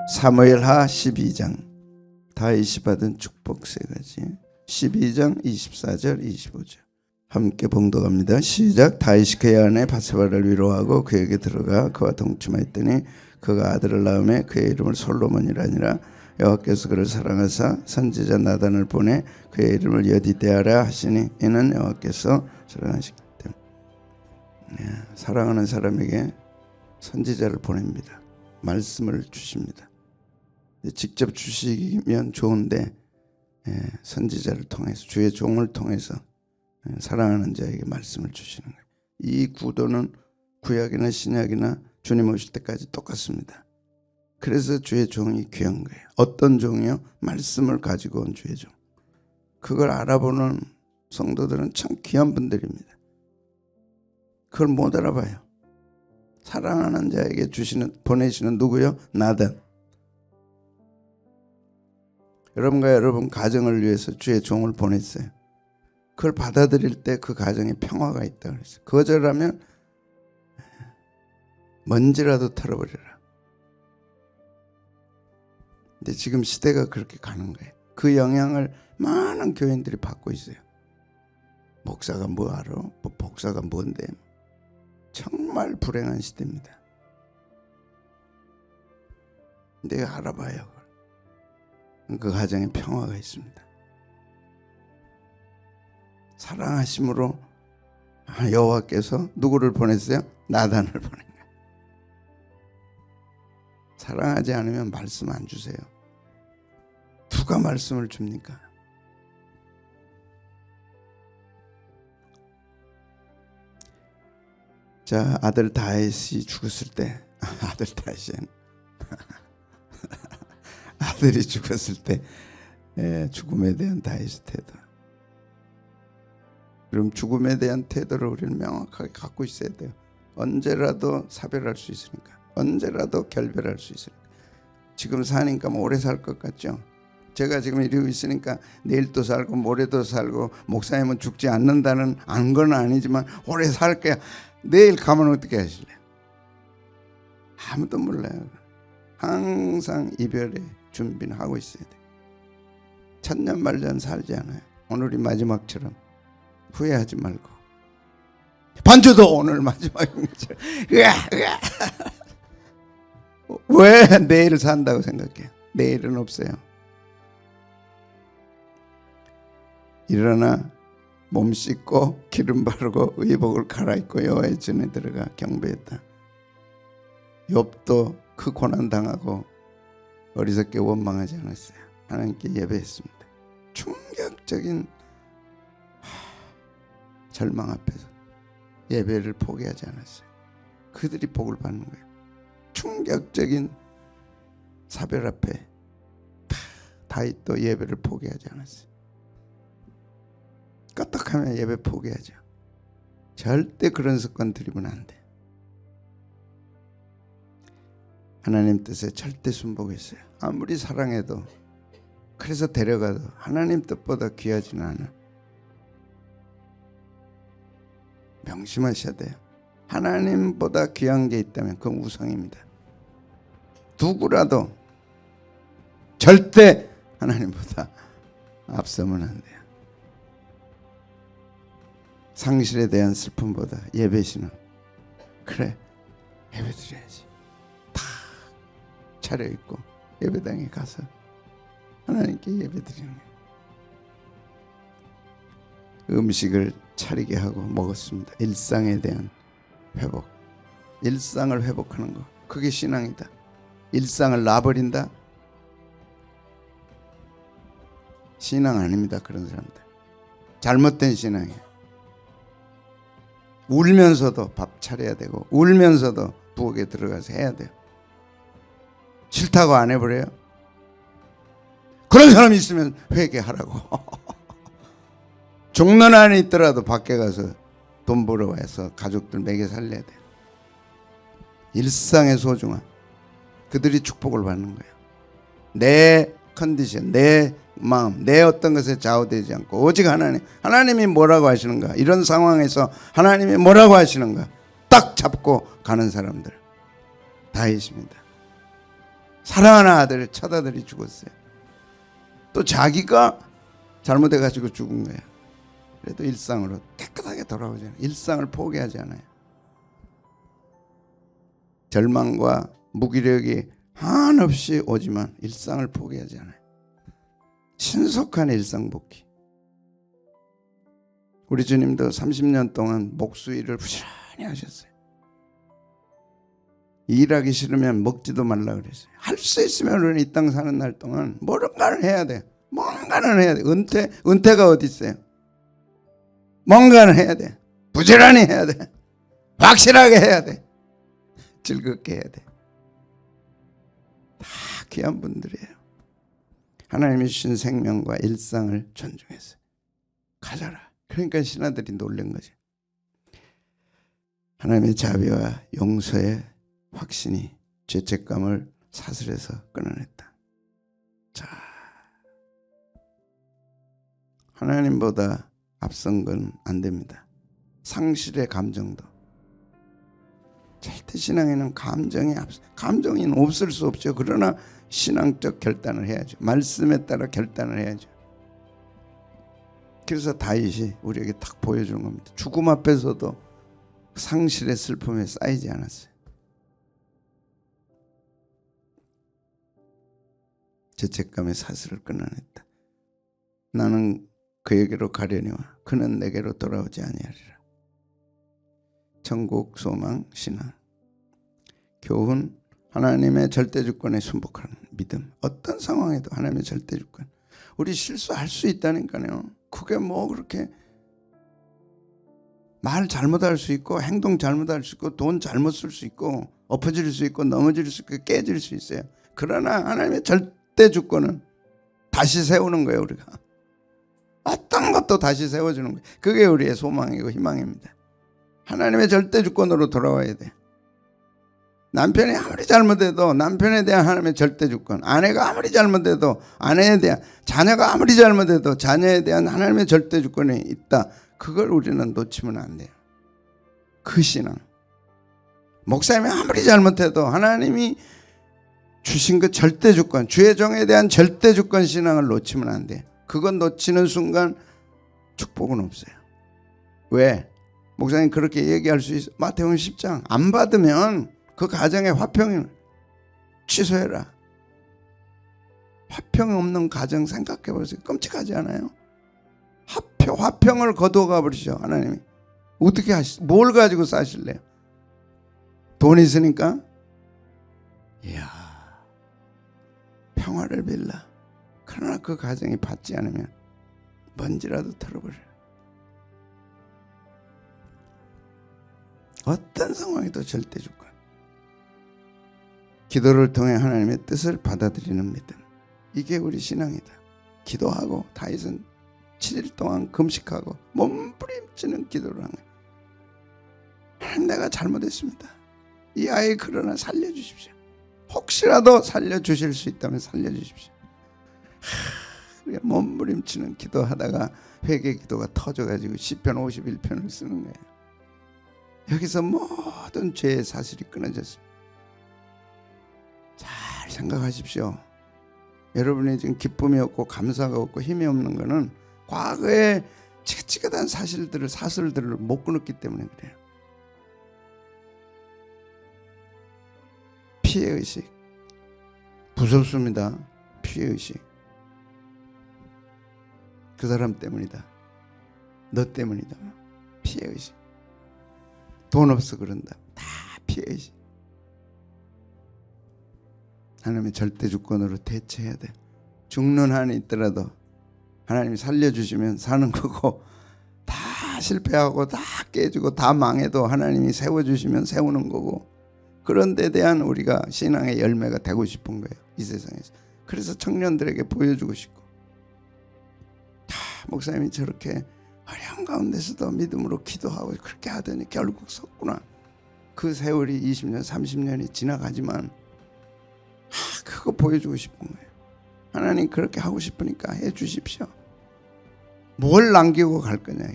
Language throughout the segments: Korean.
사무엘하 12장 다윗이 받은 축복 세 가지. 12장 24절 25절 함께 봉독합니다. 시작. 다윗이 그의 아내 바세바를 위로하고 그에게 들어가 그와 동침하였더니 그가 아들을 낳음에 그의 이름을 솔로몬이라 하니라. 여호와께서 그를 사랑하사 선지자 나단을 보내 그의 이름을 여디대하라 하시니 이는 여호와께서 사랑하시기 때문에. 사랑하는 사람에게 선지자를 보냅니다. 말씀을 주십니다. 직접 주시면 좋은데 선지자를 통해서 주의 종을 통해서 사랑하는 자에게 말씀을 주시는 거예요. 이 구도는 구약이나 신약이나 주님 오실 때까지 똑같습니다. 그래서 주의 종이 귀한 거예요. 어떤 종이요? 말씀을 가지고 온 주의 종. 그걸 알아보는 성도들은 참 귀한 분들입니다. 그걸 못 알아봐요. 사랑하는 자에게 보내시는 누구요? 나단. 여러분과 여러분 가정을 위해서 주의 종을 보냈어요. 그걸 받아들일 때 그 가정에 평화가 있다 그랬어요. 거절하면 먼지라도 털어버려라. 근데 지금 시대가 그렇게 가는 거예요. 그 영향을 많은 교인들이 받고 있어요. 목사가 뭐 알아? 복사가 뭔데? 정말 불행한 시대입니다. 근데 알아봐요. 그 가정에 평화가 있습니다. 사랑하심으로 여호와께서 누구를 보냈어요? 나단을 보낸 거예요. 사랑하지 않으면 말씀 안 주세요. 누가 말씀을 줍니까? 자, 아들 다윗이 죽었을 때 아들이 죽었을 때 죽음에 대한 다윗의 태도. 그럼 죽음에 대한 태도를 우리는 명확하게 갖고 있어야 돼요. 언제라도 사별할 수 있으니까. 언제라도 결별할 수 있으니까. 지금 사니까 오래 살 것 같죠? 제가 지금 이러고 있으니까 내일도 살고 모레도 살고 목사님은 죽지 않는다는 안 건 아니지만 오래 살 거야. 내일 가면 어떻게 하실래요? 아무도 몰라요. 항상 이별의 준비는 하고 있어야 돼. 천년 말년 살지 않아요. 오늘이 마지막처럼 후회하지 말고. 반주도 오늘 마지막이죠. 왜 내일을 산다고 생각해요? 내일은 없어요. 일어나 몸 씻고 기름 바르고 의복을 갈아입고 여호와의 전에 들어가 경배했다. 욥도 그 고난 당하고 어리석게 원망하지 않았어요. 하나님께 예배했습니다. 충격적인 절망 앞에서 예배를 포기하지 않았어요. 그들이 복을 받는 거예요. 충격적인 사별 앞에 다윗도 예배를 포기하지 않았어요. 까딱하면 예배 포기하죠. 절대 그런 습관 들이면 안 돼. 하나님 뜻에 절대 순복했어요. 아무리 사랑해도, 그래서 데려가도 하나님 뜻보다 귀하지는 않아. 명심하셔야 돼요. 하나님보다 귀한 게 있다면 그건 우상입니다. 누구라도 절대 하나님보다 앞서면 안 돼요. 상실에 대한 슬픔보다 예배시는, 그래 예배 드려야지. 다 차려입고 예배당에 가서 하나님께 예배 드리는 거예요. 음식을 차리게 하고 먹었습니다. 일상에 대한 회복. 일상을 회복하는 거, 그게 신앙이다. 일상을 놔버린다? 신앙 아닙니다. 그런 사람들 잘못된 신앙이에요. 울면서도 밥 차려야 되고 울면서도 부엌에 들어가서 해야 돼요. 싫다고 안 해버려요? 그런 사람이 있으면 회개하라고. 죽는 안에 있더라도 밖에 가서 돈 벌어와서 가족들 먹여 살려야 돼요. 일상의 소중함, 그들이 축복을 받는 거예요. 내 컨디션, 내 마음, 내 어떤 것에 좌우되지 않고 오직 하나님이 뭐라고 하시는가, 이런 상황에서 하나님이 뭐라고 하시는가 딱 잡고 가는 사람들 다윗입니다. 사랑하는 아들 맏아들이 죽었어요. 또 자기가 잘못해가지고 죽은 거예요. 그래도 일상으로 깨끗하게 돌아오잖아요. 일상을 포기하지 않아요. 절망과 무기력이 한없이 오지만 일상을 포기하지 않아요. 신속한 일상 복귀. 우리 주님도 30년 동안 목수일을 부지런히 하셨어요. 일하기 싫으면 먹지도 말라 그랬어요. 할 수 있으면 우리는 이 땅 사는 날 동안 뭔가는 해야 돼. 뭔가는 해야 돼. 은퇴가 어디 있어요? 뭔가는 해야 돼. 부지런히 해야 돼. 확실하게 해야 돼. 즐겁게 해야 돼. 다 귀한 분들이에요. 하나님이 주신 생명과 일상을 존중했어요. 가져라. 그러니까 신하들이 놀란 거죠. 하나님의 자비와 용서의 확신이 죄책감을 사슬에서 끊어냈다. 자, 하나님보다 앞선 건 안 됩니다. 상실의 감정도. 절대 신앙에는 감정이 없을 수 없죠. 그러나 신앙적 결단을 해야죠. 말씀에 따라 결단을 해야죠. 그래서 다윗이 우리에게 딱 보여주는 겁니다. 죽음 앞에서도 상실의 슬픔에 쌓이지 않았어요. 죄책감의 사슬을 끊어냈다. 나는 그에게로 가려니와 그는 내게로 돌아오지 아니하리라. 천국 소망 신앙. 교훈. 하나님의 절대주권에 순복하는 믿음. 어떤 상황에도 하나님의 절대주권. 우리 실수할 수 있다니까요. 그게 뭐 그렇게 말 잘못할 수 있고 행동 잘못할 수 있고 돈 잘못 쓸 수 있고 엎어질 수 있고 넘어질 수 있고 깨질 수 있어요. 그러나 하나님의 절대주권은 다시 세우는 거예요. 우리가 어떤 것도 다시 세워주는 거예요. 그게 우리의 소망이고 희망입니다. 하나님의 절대주권으로 돌아와야 돼. 남편이 아무리 잘못해도 남편에 대한 하나님의 절대주권, 아내가 아무리 잘못해도 아내에 대한, 자녀가 아무리 잘못해도 자녀에 대한 하나님의 절대주권이 있다. 그걸 우리는 놓치면 안 돼요. 그 신앙. 목사님이 아무리 잘못해도 하나님이 주신 그 절대주권, 주의 종에 대한 절대주권 신앙을 놓치면 안 돼요. 그건 놓치는 순간 축복은 없어요. 왜? 목사님 그렇게 얘기할 수 있어. 마태복음 10장 안 받으면 그 가정의 화평을 취소해라. 화평 없는 가정 생각해 보세요. 끔찍하지 않아요? 화평을 거두어가 버리죠. 하나님이. 어떻게 뭘 가지고 사실래요? 돈 있으니까? 이야, 평화를 빌라. 그러나 그 가정이 받지 않으면 먼지라도 털어버려요. 어떤 상황에도 절대주권. 기도를 통해 하나님의 뜻을 받아들이는 믿음. 이게 우리 신앙이다. 기도하고 다윗은 7일 동안 금식하고 몸부림치는 기도를 한 거예요. 하나님, 내가 잘못했습니다. 이 아이 그러나 살려주십시오. 혹시라도 살려주실 수 있다면 살려주십시오. 몸부림치는 기도하다가 회개 기도가 터져가지고 시편 51편을 쓰는 거예요. 여기서 모든 죄의 사슬이 끊어졌습니다. 잘 생각하십시오. 여러분이 지금 기쁨이 없고 감사가 없고 힘이 없는 것은 과거의 지긋지긋한 사슬들을 못 끊었기 때문에 그래요. 피해의식. 무섭습니다. 피해의식. 그 사람 때문이다. 너 때문이다. 피해의식. 돈 없어 그런다. 다 피해의식. 하나님의 절대주권으로 대처해야 돼. 죽는 한이 있더라도 하나님이 살려주시면 사는 거고, 다 실패하고 다 깨지고 다 망해도 하나님이 세워주시면 세우는 거고, 그런 데 대한 우리가 신앙의 열매가 되고 싶은 거예요. 이 세상에서. 그래서 청년들에게 보여주고 싶고, 목사님이 저렇게 어려운 가운데서도 믿음으로 기도하고 그렇게 하더니 결국 섰구나. 그 세월이 20년 30년이 지나가지만 그거 보여주고 싶은 거예요. 하나님 그렇게 하고 싶으니까 해 주십시오. 뭘 남기고 갈 거냐.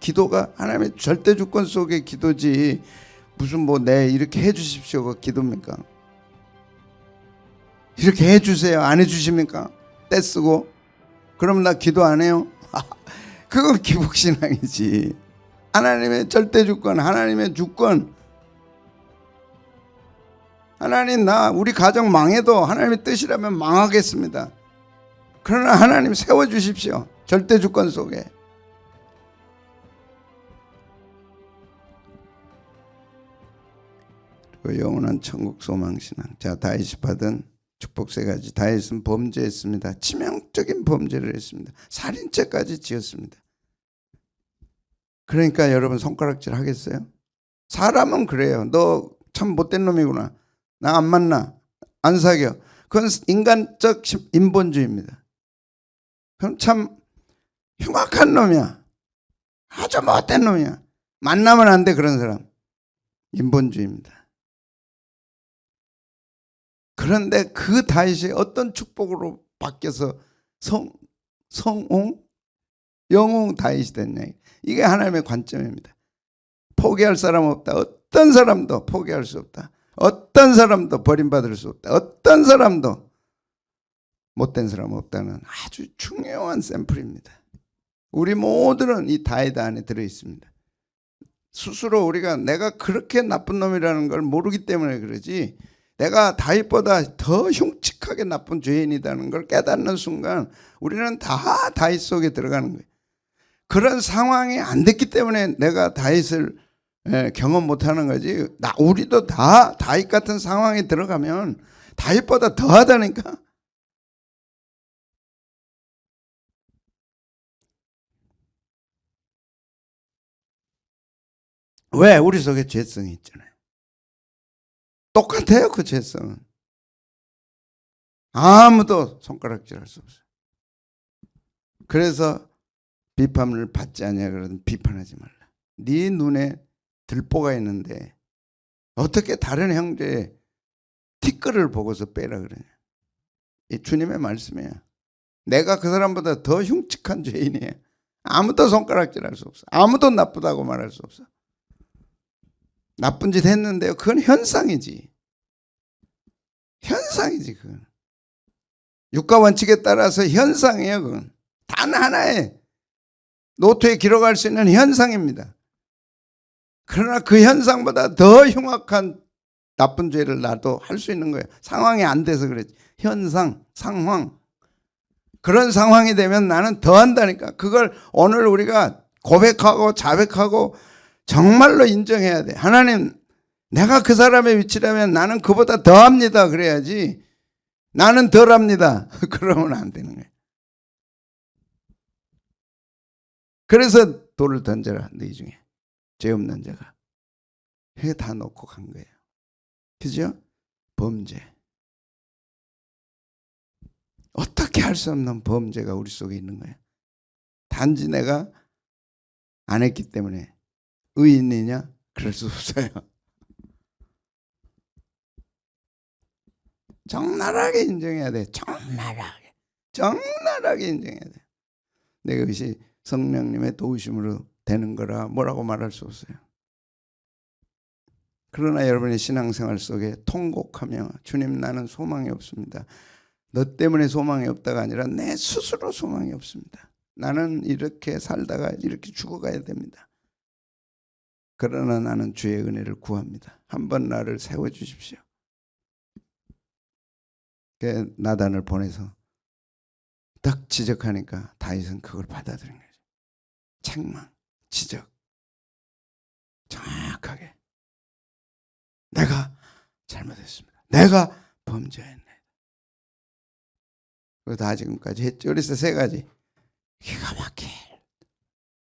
기도가 하나님의 절대주권 속의 기도지 무슨 뭐 내 이렇게 해주십시오가 기도입니까? 이렇게 해주세요 안 해주십니까? 떼쓰고 그럼 나 기도 안 해요? 그건 기복신앙이지. 하나님의 절대주권, 하나님의 주권. 하나님 나 우리 가정 망해도 하나님의 뜻이라면 망하겠습니다. 그러나 하나님 세워주십시오. 절대주권 속에. 그리고 영원한 천국 소망신앙. 자, 다윗이 받은 축복 세 가지. 다윗은 범죄했습니다. 치명적인 범죄를 했습니다. 살인죄까지 지었습니다. 그러니까 여러분 손가락질 하겠어요? 사람은 그래요. 너 참 못된 놈이구나. 나 안 만나. 안 사겨. 그건 인간적 인본주의입니다. 그럼 참 흉악한 놈이야. 아주 못된 놈이야. 만나면 안 돼 그런 사람. 인본주의입니다. 그런데 그 다윗이 어떤 축복으로 바뀌어서 성웅? 영웅 다윗이 됐냐. 이게 하나님의 관점입니다. 포기할 사람 없다. 어떤 사람도 포기할 수 없다. 어떤 사람도 버림받을 수 없다. 어떤 사람도 못된 사람 없다는 아주 중요한 샘플입니다. 우리 모두는 이 다윗 안에 들어있습니다. 스스로 우리가 내가 그렇게 나쁜 놈이라는 걸 모르기 때문에 그러지, 내가 다윗보다 더 흉측하게 나쁜 죄인이라는 걸 깨닫는 순간 우리는 다 다윗 속에 들어가는 거예요. 그런 상황이 안 됐기 때문에 내가 다윗을 경험 못하는 거지. 우리도 다 다윗 같은 상황에 들어가면 다윗보다 더 하다니까. 왜? 우리 속에 죄성이 있잖아요. 똑같아요. 그 죄성은. 아무도 손가락질할 수 없어요. 그래서 비판을 받지 않냐 그러든 비판하지 말라. 네 눈에 들보가 있는데 어떻게 다른 형제의 티끌을 보고서 빼라 그러냐. 이 주님의 말씀이에요. 내가 그 사람보다 더 흉측한 죄인이에요. 아무도 손가락질할 수 없어. 아무도 나쁘다고 말할 수 없어. 나쁜 짓 했는데요. 그건 현상이지. 현상이지 그건. 육가 원칙에 따라서 현상이에요. 그건 단 하나의 노트에 기록할 수 있는 현상입니다. 그러나 그 현상보다 더 흉악한 나쁜 죄를 나도 할 수 있는 거예요. 상황이 안 돼서 그랬지. 현상, 상황. 그런 상황이 되면 나는 더 한다니까. 그걸 오늘 우리가 고백하고 자백하고 정말로 인정해야 돼. 하나님, 내가 그 사람의 위치라면 나는 그보다 더 합니다. 그래야지. 나는 덜 합니다. 그러면 안 되는 거예요. 그래서 돌을 던져라. 너희 중에 죄 없는 자가. 이게 다 놓고 간 거예요. 그죠? 범죄. 어떻게 할 수 없는 범죄가 우리 속에 있는 거예요. 단지 내가 안 했기 때문에 의인이냐? 그럴 수 없어요. 적나라하게 인정해야 돼. 적나라하게. 적나라하게 인정해야 돼. 내가 그것이 성령님의 도우심으로 되는 거라 뭐라고 말할 수 없어요. 그러나 여러분의 신앙생활 속에 통곡하며 주님 나는 소망이 없습니다. 너 때문에 소망이 없다가 아니라 내 스스로 소망이 없습니다. 나는 이렇게 살다가 이렇게 죽어가야 됩니다. 그러나 나는 주의 은혜를 구합니다. 한번 나를 세워주십시오. 나단을 보내서 딱 지적하니까 다윗은 그걸 받아들인 거죠. 책망, 지적, 정확하게 내가 잘못했습니다. 내가 범죄했네. 그거 다 지금까지 했죠. 그래서 세 가지 기가 막힐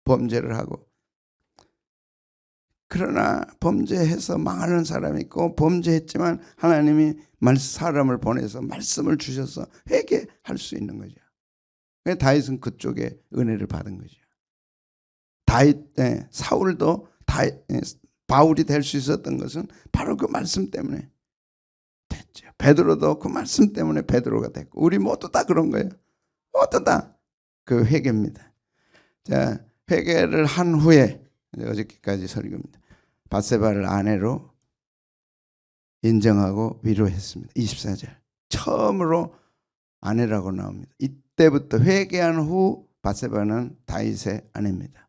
범죄를 하고, 그러나 범죄해서 망하는 사람이 있고 범죄했지만 하나님이 사람을 보내서 말씀을 주셔서 회개할 수 있는 거죠. 다윗은 그쪽에 은혜를 받은 거죠. 사울도 바울이 될 수 있었던 것은 바로 그 말씀 때문에 됐죠. 베드로도 그 말씀 때문에 베드로가 됐고, 우리 모두 다 그런 거예요. 모두 다 그 회개입니다. 자, 회개를 한 후에 어저께까지 설교입니다. 밧세바를 아내로 인정하고 위로했습니다. 24절 처음으로 아내라고 나옵니다. 이때부터 회개한 후 밧세바는 다윗의 아내입니다.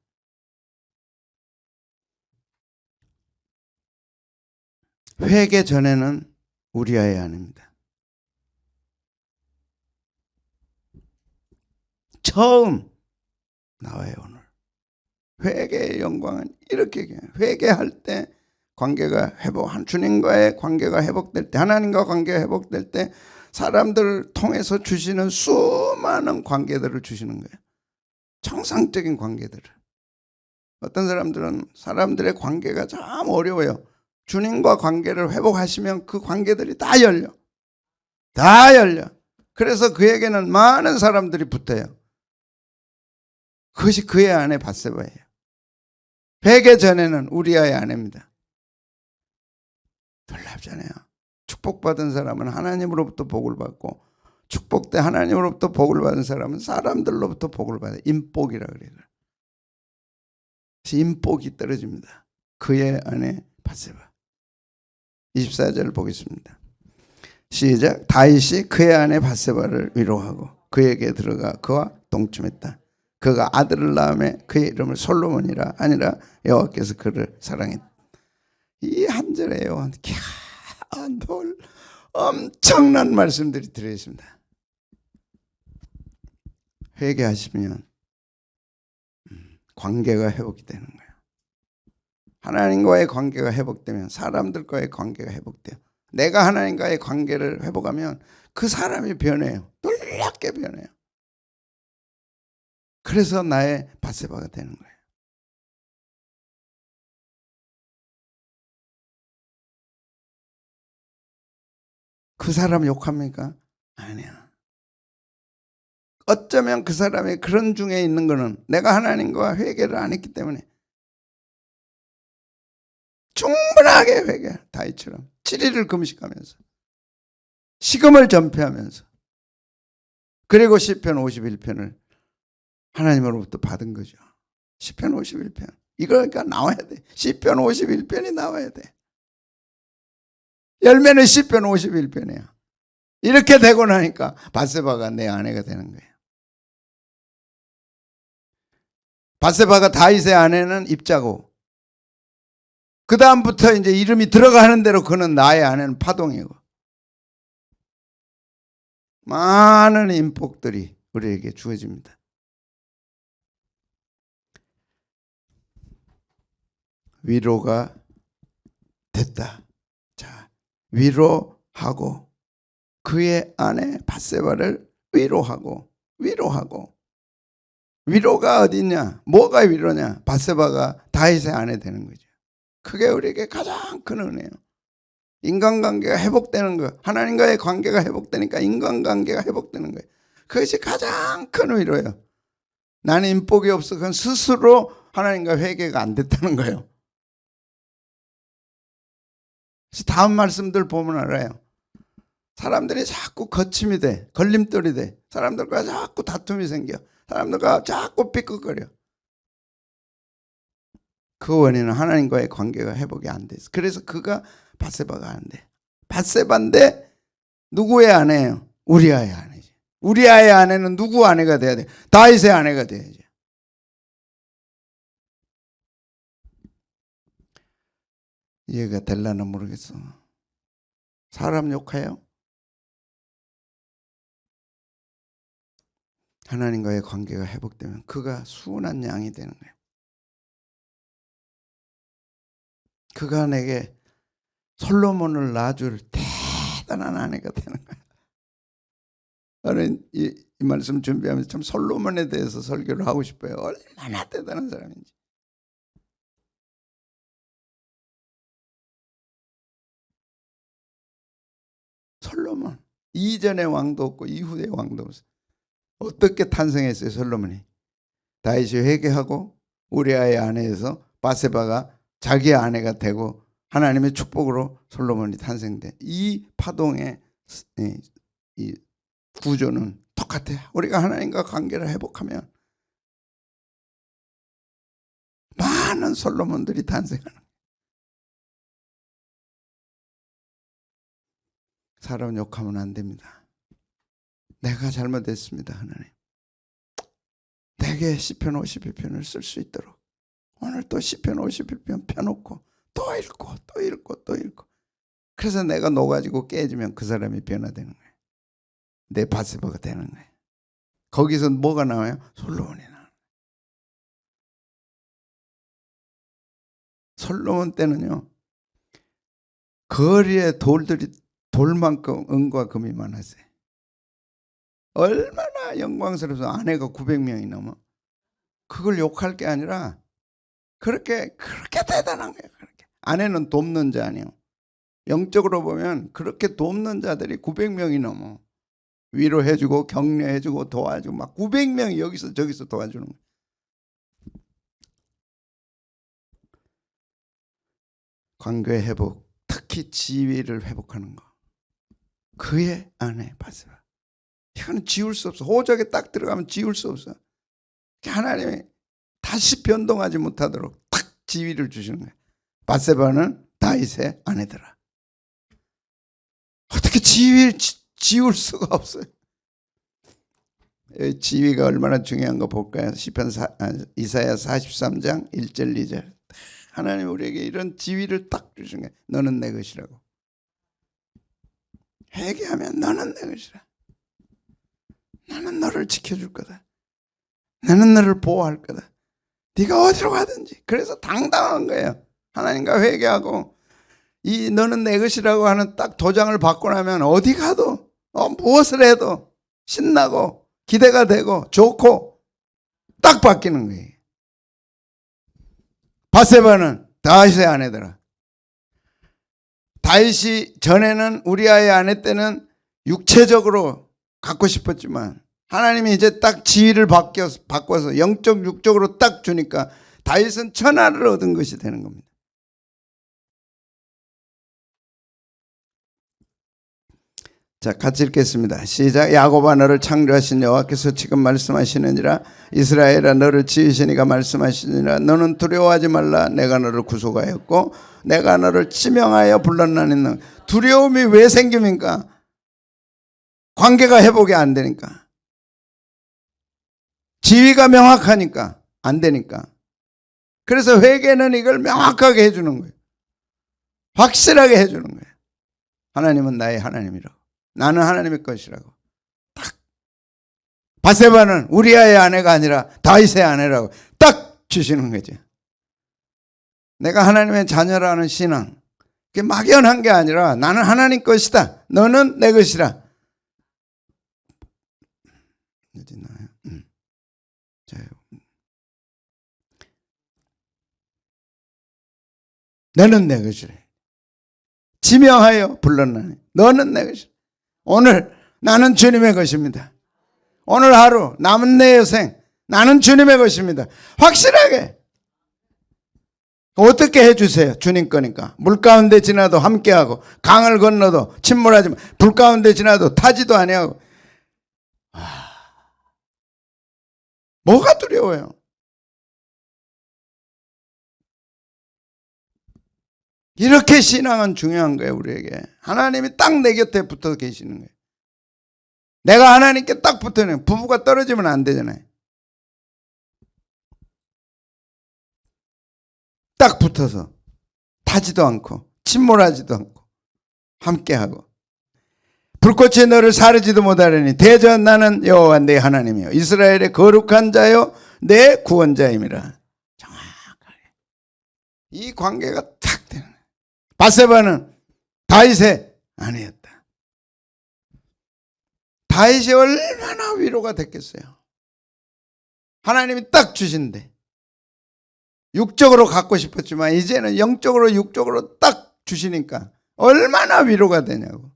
회개 전에는 우리아의 아내입니다. 처음 나와요. 오늘 회개의 영광은 이렇게 회개할 때 관계가 주님과의 관계가 회복될 때, 하나님과 관계가 회복될 때 사람들을 통해서 주시는 수많은 관계들을 주시는 거예요. 정상적인 관계들을. 어떤 사람들은 사람들의 관계가 참 어려워요. 주님과 관계를 회복하시면 그 관계들이 다 열려. 다 열려. 그래서 그에게는 많은 사람들이 붙어요. 그것이 그의 아내 밧세바예요. 회개 전에는 우리아의 아내입니다. 놀랍잖아요. 축복받은 사람은 하나님으로부터 복을 받고, 축복돼 하나님으로부터 복을 받은 사람은 사람들로부터 복을 받아요. 인복이라 그래요. 인복이 떨어집니다. 그의 아내 밧세바. 24절 보겠습니다. 시작. 다윗이 그의 아내 밧세바를 위로하고 그에게 들어가 그와 동침했다. 그가 아들을 낳음에 그의 이름을 솔로몬이라 아니라 여호와께서 그를 사랑했다. 이 한 절에요. 엄청난 말씀들이 들어있습니다. 회개하시면 관계가 회복이 되는 거예요. 하나님과의 관계가 회복되면 사람들과의 관계가 회복돼요. 내가 하나님과의 관계를 회복하면 그 사람이 변해요. 놀랍게 변해요. 그래서 나의 밧세바가 되는 거예요. 그 사람 욕합니까? 아니야. 어쩌면 그 사람의 그런 중에 있는 거는 내가 하나님과 회개를 안 했기 때문에 충분하게 회개, 다윗처럼 7일을 금식하면서 식음을 전폐하면서 그리고 시편 51편을 하나님으로부터 받은 거죠. 시편 51편. 이거니까 나와야 돼. 시편 51편이 나와야 돼. 열매는 시편 51편이야. 이렇게 되고 나니까 밧세바가 내 아내가 되는 거예요. 밧세바가 다윗의 아내는 입자고, 그 다음부터 이제 이름이 들어가는 대로 그는 나의 아내는 파동이고, 많은 인복들이 우리에게 주어집니다. 위로가 됐다. 자, 위로하고 그의 아내 밧세바를 위로하고 위로가 어디냐? 뭐가 위로냐? 밧세바가 다윗의 아내 되는 거죠. 그게 우리에게 가장 큰 은혜예요. 인간관계가 회복되는 거, 하나님과의 관계가 회복되니까 인간관계가 회복되는 거예요. 그것이 가장 큰 위로예요. 나는 인복이 없어. 그건 스스로 하나님과 회개가 안 됐다는 거예요. 다음 말씀들 보면 알아요. 사람들이 자꾸 거침이 돼, 걸림돌이 돼, 사람들과 자꾸 다툼이 생겨, 사람들과 자꾸 삐걱거려. 그 원인은 하나님과의 관계가 회복이 안 돼. 그래서 그가 밧세바가 안 돼. 밧세바인데 누구의 아내예요? 우리아의 아내지. 우리아의 아내는 누구 아내가 돼야 돼? 다윗의 아내가 돼야지. 이해가 될라나 모르겠어. 사람 욕해요? 하나님과의 관계가 회복되면 그가 순한 양이 되는 거예요. 그가 내게 솔로몬을 낳아줄 대단한 아내가 되는 거예요. 저는 이 말씀 준비하면서 참 솔로몬에 대해서 설교를 하고 싶어요. 얼마나 대단한 사람인지. 솔로몬, 이전의 왕도 없고 이후의 왕도 없어요. 어떻게 탄생했어요? 솔로몬이 다윗이 회개하고 우리아의 아내에서 밧세바가 자기의 아내가 되고 하나님의 축복으로 솔로몬이 탄생돼. 이 파동의 이 구조는 똑같아요. 우리가 하나님과 관계를 회복하면 많은 솔로몬들이 탄생하는 거예요. 사람 욕하면 안 됩니다. 내가 잘못했습니다. 하나님, 내게 시편 51편을 쓸 수 있도록 오늘 또 시편 51편 펴놓고 또 읽고 또 읽고 또 읽고, 그래서 내가 녹아지고 깨지면 그 사람이 변화되는 거예요. 내 바세바가 되는 거예요. 거기서 뭐가 나와요? 솔로몬이 나와요. 솔로몬 때는요, 거리에 돌만큼 은과 금이 많았어요. 얼마나 영광스러워서 아내가 900명이 넘어. 그걸 욕할 게 아니라 그렇게 대단한 거예요. 그렇게. 아내는 돕는 자 아니에요. 영적으로 보면 그렇게 돕는 자들이 900명이 넘어. 위로해주고 격려해주고 도와주고 막 900명이 여기서 저기서 도와주는 거예요. 관계 회복, 특히 지위를 회복하는 거. 그의 아내 바세바. 이거는 지울 수 없어. 호적에 딱 들어가면 지울 수 없어. 하나님이 다시 변동하지 못하도록 딱 지위를 주시는 거예요. 바세바는 다윗의 아내더라. 어떻게 지위를 지울 수가 없어요. 지위가 얼마나 중요한 거 볼까요? 이사야 43장 1절 2절. 하나님 우리에게 이런 지위를 딱 주신 거예요. 너는 내 것이라고. 회개하면 너는 내 것이라. 나는 너를 지켜줄 거다. 나는 너를 보호할 거다. 네가 어디로 가든지. 그래서 당당한 거예요. 하나님과 회개하고 이 너는 내 것이라고 하는 딱 도장을 받고 나면 어디 가도 무엇을 해도 신나고 기대가 되고 좋고 딱 바뀌는 거예요. 바세바는 다윗의 아내더라. 다윗이 전에는 우리아의 아내 때는 육체적으로 갖고 싶었지만 하나님이 이제 딱 지위를 바꿔서 영적 육적으로 딱 주니까 다윗은 천하를 얻은 것이 되는 겁니다. 자, 같이 읽겠습니다. 시작. 야곱아 너를 창조하신 여호와께서 지금 말씀하시느니라. 이스라엘아 너를 지으시니가 말씀하시느니라. 너는 두려워하지 말라. 내가 너를 구속하였고 내가 너를 지명하여 불렀나니. 두려움이 왜 생깁니까? 관계가 회복이 안 되니까. 지위가 명확하니까 안 되니까. 그래서 회개는 이걸 명확하게 해주는 거예요. 확실하게 해주는 거예요. 하나님은 나의 하나님이라고. 나는 하나님의 것이라고. 딱. 바세바는 우리아의 아내가 아니라 다윗의 아내라고 딱 주시는 거죠. 내가 하나님의 자녀라는 신앙, 그게 막연한 게 아니라 나는 하나님 것이다. 너는 내 것이라. 어디 나요? 너는 내 것이라. 지명하여 불렀나니. 너는 내 것이라. 오늘 나는 주님의 것입니다. 오늘 하루 남은 내 여생 나는 주님의 것입니다. 확실하게. 어떻게 해주세요? 주님 거니까. 물 가운데 지나도 함께하고 강을 건너도 침몰하지만 불 가운데 지나도 타지도 아니하고. 뭐가 두려워요? 이렇게 신앙은 중요한 거예요. 우리에게. 하나님이 딱 내 곁에 붙어 계시는 거예요. 내가 하나님께 딱 붙어는 부부가 떨어지면 안 되잖아요. 딱 붙어서 타지도 않고 침몰하지도 않고 함께하고. 불꽃이 너를 사르지도 못하려니 대전 나는 여호와 내 하나님이요 이스라엘의 거룩한 자요 내 구원자임이라. 정확하게 이 관계가 탁 되는 거예요. 바세바는 다윗의 아내였다. 다윗이 얼마나 위로가 됐겠어요. 하나님이 딱 주신대. 육적으로 갖고 싶었지만 이제는 영적으로 육적으로 딱 주시니까 얼마나 위로가 되냐고.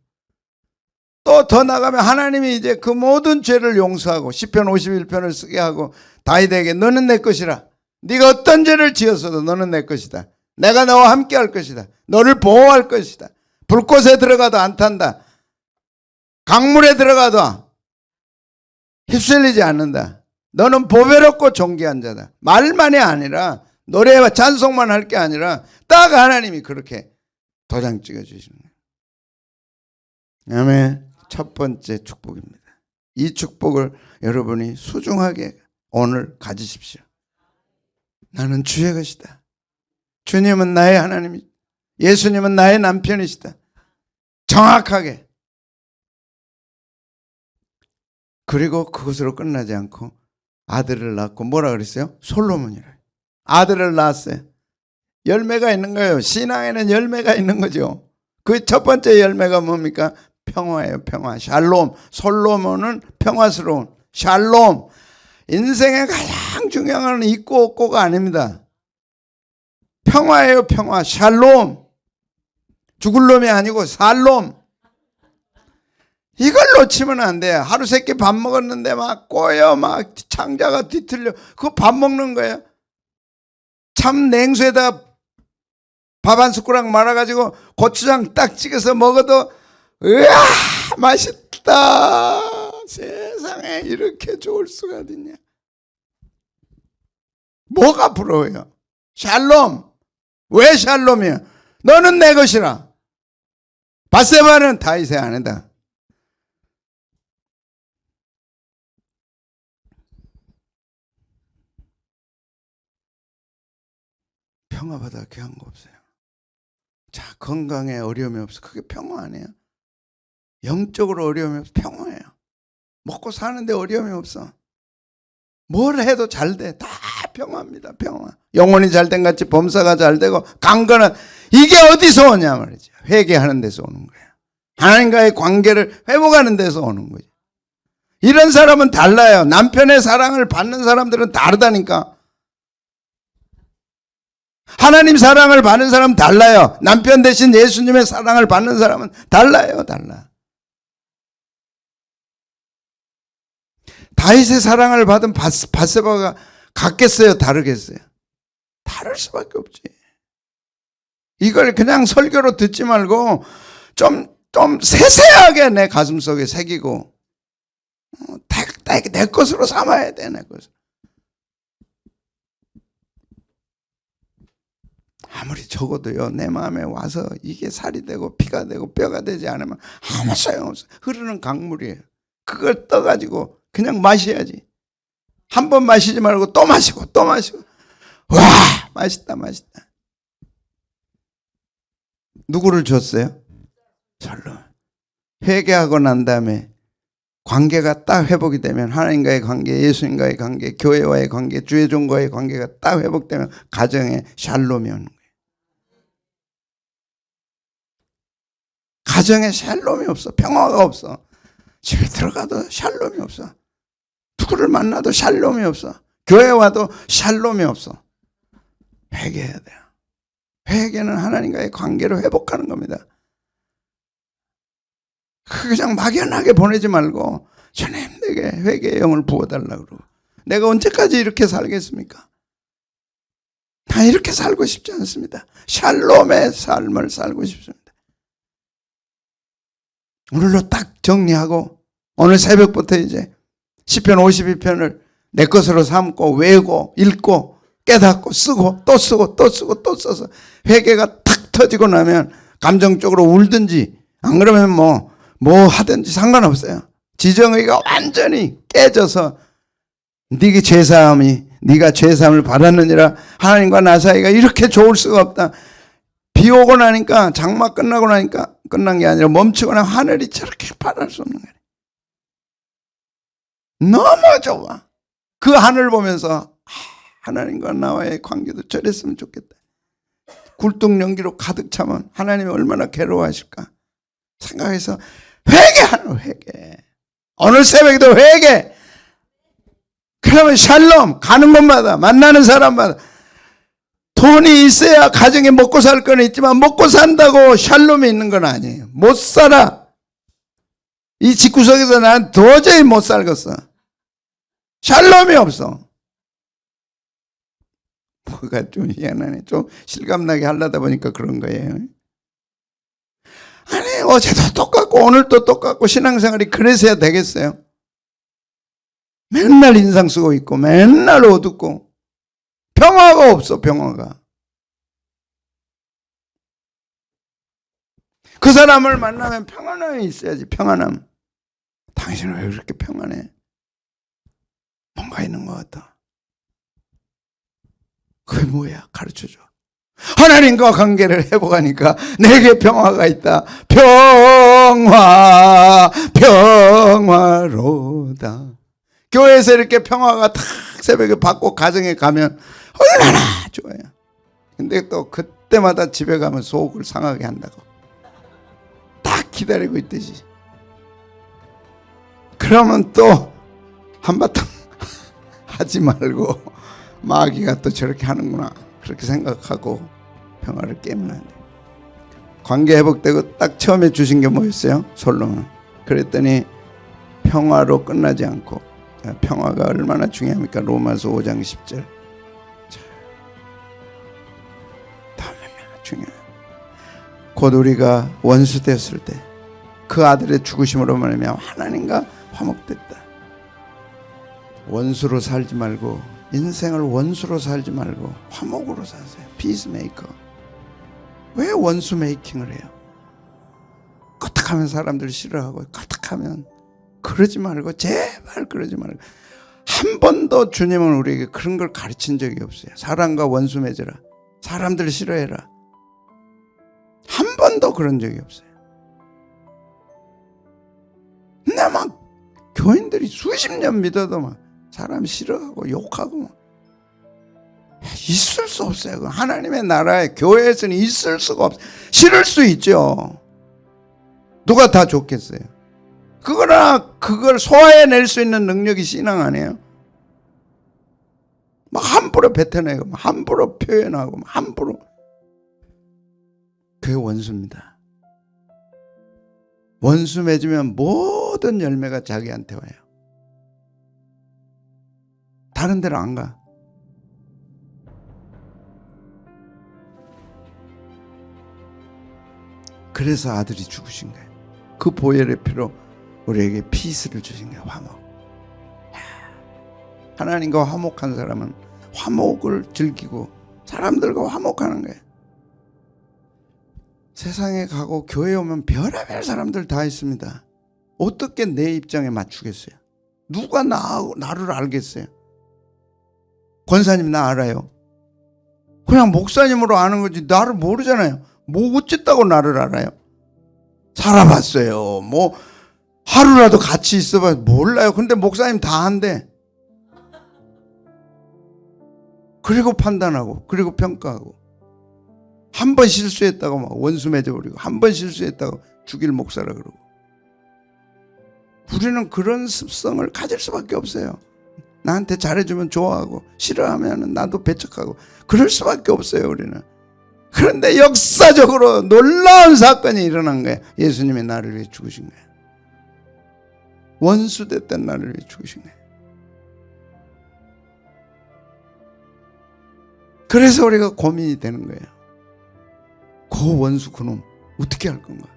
또 더 나가면 하나님이 이제 그 모든 죄를 용서하고 시편 51편을 쓰게 하고 다윗에게 너는 내 것이라. 네가 어떤 죄를 지었어도 너는 내 것이다. 내가 너와 함께 할 것이다. 너를 보호할 것이다. 불꽃에 들어가도 안 탄다. 강물에 들어가도 휩쓸리지 않는다. 너는 보배롭고 존귀한 자다. 말만이 아니라 노래와 찬송만 할 게 아니라 딱 하나님이 그렇게 도장 찍어주시는 거예요. 아멘. 첫 번째 축복입니다. 이 축복을 여러분이 소중하게 오늘 가지십시오. 나는 주의 것이다. 주님은 나의 하나님이다. 예수님은 나의 남편이시다. 정확하게. 그리고 그것으로 끝나지 않고 아들을 낳고 뭐라 그랬어요? 솔로몬이라. 아들을 낳았어요. 열매가 있는 거예요. 신앙에는 열매가 있는 거죠. 그 첫 번째 열매가 뭡니까? 평화예요. 평화. 샬롬. 솔로몬은 평화스러운 샬롬. 인생의 가장 중요한 건 있고 없고가 아닙니다. 평화예요. 평화. 샬롬. 죽을 놈이 아니고 살롬. 이걸 놓치면 안 돼요. 하루 세끼 밥 먹었는데 막 꼬여, 막 창자가 뒤틀려. 그거 밥 먹는 거예요. 참 냉수에다 밥 한 숟가락 말아가지고 고추장 딱 찍어서 먹어도 으아 맛있다. 세상에 이렇게 좋을 수가 어딨냐. 뭐가 부러워요? 샬롬. 왜 샬롬이야? 너는 내 것이라. 바세바는 다윗의 아내다. 평화보다 귀한 거 없어요. 자, 건강에 어려움이 없어. 그게 평화 아니에요? 영적으로 어려움이 없어. 평화예요. 먹고 사는데 어려움이 없어. 뭘 해도 잘 돼. 다 평화입니다. 평화. 영혼이 잘된 같이 범사가 잘 되고 강건한. 이게 어디서 오냐 말이죠. 회개하는 데서 오는 거예요. 하나님과의 관계를 회복하는 데서 오는 거죠. 이런 사람은 달라요. 남편의 사랑을 받는 사람들은 다르다니까. 하나님 사랑을 받는 사람은 달라요. 남편 대신 예수님의 사랑을 받는 사람은 달라요. 달라. 다윗의 사랑을 받은 바세바가 같겠어요? 다르겠어요? 다를 수밖에 없지. 이걸 그냥 설교로 듣지 말고 좀 세세하게 내 가슴속에 새기고 내 것으로 삼아야 돼. 내 것으로. 아무리 적어도요, 내 마음에 와서 이게 살이 되고 피가 되고 뼈가 되지 않으면 아무 소용없어. 흐르는 강물이에요. 그걸 떠가지고 그냥 마셔야지. 한 번 마시지 말고 또 마시고 또 마시고. 와, 맛있다 맛있다. 누구를 줬어요? 절로. 회개하고 난 다음에 관계가 딱 회복이 되면 하나님과의 관계, 예수님과의 관계, 교회와의 관계, 주의 종과의 관계가 딱 회복되면 가정에 샬롬이 오는 거예요. 가정에 샬롬이 없어. 평화가 없어. 집에 들어가도 샬롬이 없어. 누구를 만나도 샬롬이 없어. 교회 와도 샬롬이 없어. 회개해야 돼요. 회개는 하나님과의 관계를 회복하는 겁니다. 그냥 막연하게 보내지 말고 주님 내게 회개의 영을 부어달라고 그러고 내가 언제까지 이렇게 살겠습니까? 나 이렇게 살고 싶지 않습니다. 샬롬의 삶을 살고 싶습니다. 오늘로 딱 정리하고 오늘 새벽부터 이제 시편 52편을 내 것으로 삼고 외우고 읽고 깨닫고 쓰고 또 쓰고 또 쓰고 또 써서 회개가 탁 터지고 나면 감정적으로 울든지 안 그러면 뭐 하든지 상관없어요. 지정의가 완전히 깨져서 네가 죄사함을 받았느니라. 하나님과 나 사이가 이렇게 좋을 수가 없다. 비 오고 나니까 장마 끝나고 나니까 끝난 게 아니라 멈추고 나면 하늘이 저렇게 바랄 수 없는 거예요. 너무 좋아. 그 하늘 보면서 하나님과 나와의 관계도 저랬으면 좋겠다. 굴뚝 연기로 가득 차면 하나님이 얼마나 괴로워하실까 생각해서 회개하는 회개. 오늘 새벽에도 회개. 그러면 샬롬. 가는 곳마다 만나는 사람마다 돈이 있어야 가정에 먹고 살 건 있지만 먹고 산다고 샬롬이 있는 건 아니에요. 못 살아. 이 집구석에서 난 도저히 못 살겠어. 샬롬이 없어. 뭐가 좀 희한하네. 좀 실감나게 하려다 보니까 그런 거예요. 아니 어제도 똑같고 오늘도 똑같고 신앙생활이 그래서야 되겠어요? 맨날 인상 쓰고 있고 맨날 어둡고 평화가 없어. 평화가. 그 사람을 만나면 평안함이 있어야지. 평안함. 당신은 왜 그렇게 평안해? 뭔가 있는 것 같다. 그게 뭐야? 가르쳐줘. 하나님과 관계를 회복하니까 내게 평화가 있다. 평화로다. 교회에서 이렇게 평화가 탁 새벽에 받고 가정에 가면 얼마나 좋아요. 근데 또 그때마다 집에 가면 속을 상하게 한다고. 딱 기다리고 있듯이. 그러면 또 한바탕 하지 말고 마귀가 또 저렇게 하는구나 그렇게 생각하고 평화를 깨면 안 돼. 관계 회복되고 딱 처음에 주신 게 뭐였어요? 솔로몬. 그랬더니 평화로 끝나지 않고, 평화가 얼마나 중요합니까? 로마서 5장 10절. 다음에 중요해요. 곧 우리가 원수 되었을 때 그 아들의 죽으심으로 말하면 하나님과 화목됐다. 원수로 살지 말고, 인생을 원수로 살지 말고 화목으로 사세요. 피스메이커. 왜 원수 메이킹을 해요? 까딱하면 사람들 싫어하고, 까딱하면. 그러지 말고, 제발 그러지 말고. 한 번도 주님은 우리에게 그런 걸 가르친 적이 없어요. 사람과 원수 맺어라, 사람들 싫어해라. 한 번도 그런 적이 없어요. 근데 막 교인들이 수십 년 믿어도 막 사람 싫어하고 욕하고 막 있을 수 없어요. 하나님의 나라에 교회에서는 있을 수가 없어요. 싫을 수 있죠. 누가 다 좋겠어요. 그거나 그걸 소화해낼 수 있는 능력이 신앙 아니에요? 막 함부로 뱉어내고 막 함부로 표현하고 막 함부로. 그게 원수입니다. 원수 맺으면 모든 열매가 자기한테 와요. 다른 데로 안 가. 그래서 아들이 죽으신 거예요. 그 보혈의 피로 우리에게 피스를 주신 거예요. 화목. 하나님과 화목한 사람은 화목을 즐기고 사람들과 화목하는 거예요. 세상에 가고 교회에 오면 별의별 사람들 다 있습니다. 어떻게 내 입장에 맞추겠어요? 누가 나를 알겠어요? 권사님 나 알아요. 그냥 목사님으로 아는 거지 나를 모르잖아요. 뭐 어쨌다고 나를 알아요? 살아봤어요. 뭐 하루라도 같이 있어봐 몰라요. 근데 목사님 다 한대. 그리고 판단하고 그리고 평가하고, 한 번 실수했다고 막 원수 맺어버리고, 한 번 실수했다고 죽일 목사라 그러고. 우리는 그런 습성을 가질 수밖에 없어요. 나한테 잘해주면 좋아하고 싫어하면 나도 배척하고 그럴 수밖에 없어요. 우리는. 그런데 역사적으로 놀라운 사건이 일어난 거예요. 예수님이 나를 위해 죽으신 거예요. 원수 됐던 나를 위해 죽으신 거예요. 그래서 우리가 고민이 되는 거예요. 그 원수 그놈 어떻게 할 건가?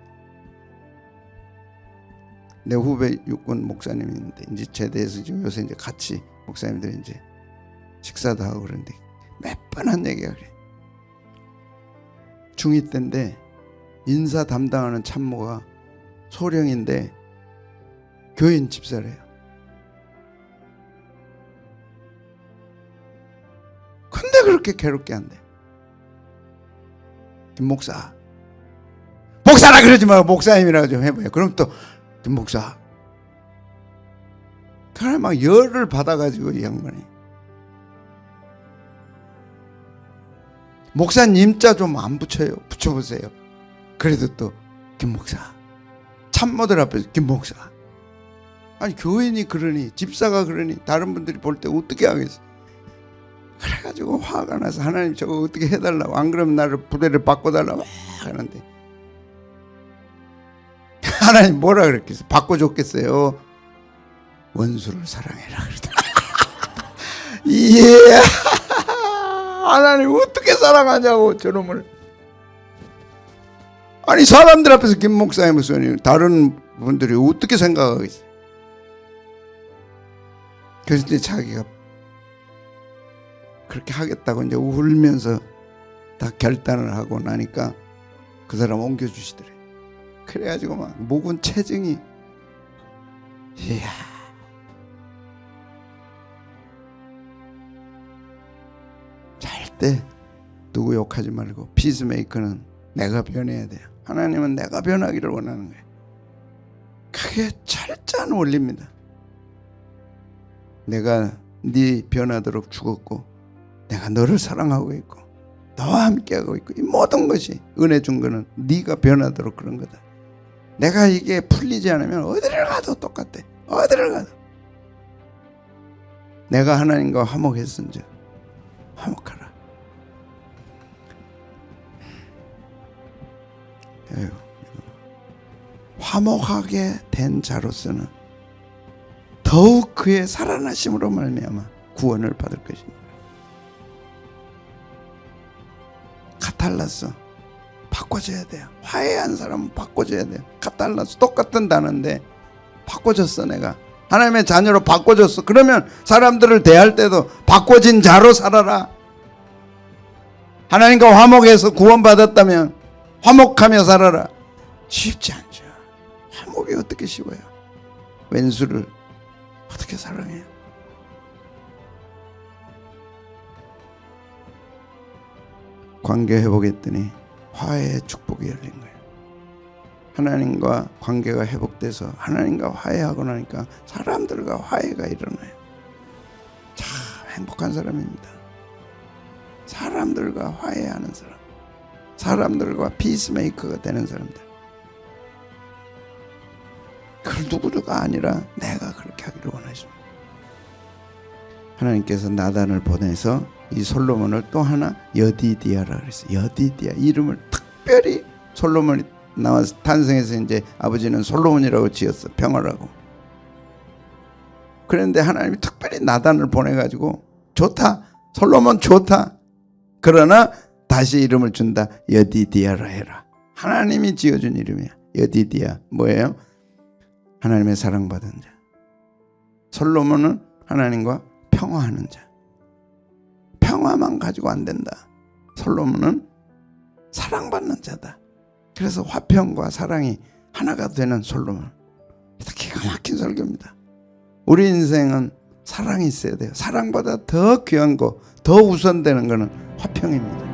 내 후배 육군 목사님이 있는데 이제 제대해서 요새 이제 같이 목사님들이 이제 식사도 하고 그러는데 몇 번 한 얘기가 그래. 중2 때인데 인사 담당하는 참모가 소령인데 교인 집사래요. 근데 그렇게 괴롭게 한대. 김 목사, 목사라 그러지 말고 목사님이라고 좀 해봐요. 그럼 또 김 목사. 그래 막 열을 받아가지고 이 양반이. 목사님 자 좀 안 붙여요. 붙여보세요. 그래도 또 김 목사. 참모들 앞에서 김 목사. 아니 교인이 그러니, 집사가 그러니 다른 분들이 볼 때 어떻게 하겠어. 그래가지고 화가 나서 하나님 저거 어떻게 해달라고, 안 그러면 나를 부대를 바꿔달라고 막 하는데 하나님 뭐라 그랬겠어요? 바꿔줬겠어요? 원수를 사랑해라 그러더라. 예. 하나님 어떻게 사랑하냐고 저놈을. 아니 사람들 앞에서 김 목사의 무슨 다른 분들이 어떻게 생각하겠어요? 그래서 이제 자기가 그렇게 하겠다고 이제 울면서 다 결단을 하고 나니까 그 사람 옮겨주시더래. 그래가지고 막 목은 체증이, 이야. 절대 누구 욕하지 말고, 피스메이커는 내가 변해야 돼요. 하나님은 내가 변하기를 원하는 거예요. 그게 철저한 원리입니다. 내가 네 변하도록 죽었고, 내가 너를 사랑하고 있고, 너와 함께하고 있고, 이 모든 것이 은혜 준 거는 네가 변하도록 그런 거다. 내가 이게 풀리지 않으면 어디를 가도 똑같아. 어디를 가도. 내가 하나님과 화목했은즉 화목하라. 화목하게 된 자로서는 더욱 그의 살아나심으로 말미암아 구원을 받을 것입니다. 카탈라스 바꿔줘야 돼요. 화해한 사람은 바꿔줘야 돼요. 카탈라스 똑같은 단어인데 바꿔줬어. 내가 하나님의 자녀로 바꿔줬어. 그러면 사람들을 대할 때도 바꿔진 자로 살아라. 하나님과 화목해서 구원받았다면 화목하며 살아라. 쉽지 않죠. 화목이 어떻게 쉬워요? 왼수를 어떻게 사랑해요? 관계 회복했더니 화해의 축복이 열린 거예요. 하나님과 관계가 회복돼서 하나님과 화해하고 나니까 사람들과 화해가 일어나요. 참 행복한 사람입니다. 사람들과 화해하는 사람, 사람들과 피스메이커가 되는 사람들. 그 누구가 아니라 내가 그렇게 하기를 원하십니다. 하나님께서 나단을 보내서 이 솔로몬을 또 하나 여디디아라 그랬어요. 여디디아, 이름을 특별히 솔로몬이 나와서 탄생해서 이제 아버지는 솔로몬이라고 지었어. 평화라고. 그런데 하나님이 특별히 나단을 보내가지고 좋다, 솔로몬 좋다. 그러나 다시 이름을 준다. 여디디아라 해라. 하나님이 지어준 이름이야. 여디디아 뭐예요? 하나님의 사랑받은 자. 솔로몬은 하나님과 평화하는 자. 평화만 가지고 안 된다. 솔로몬은 사랑받는 자다. 그래서 화평과 사랑이 하나가 되는 솔로몬. 기가 막힌 설교입니다. 우리 인생은 사랑이 있어야 돼요. 사랑보다 더 귀한 거, 더 우선되는 거는 화평입니다.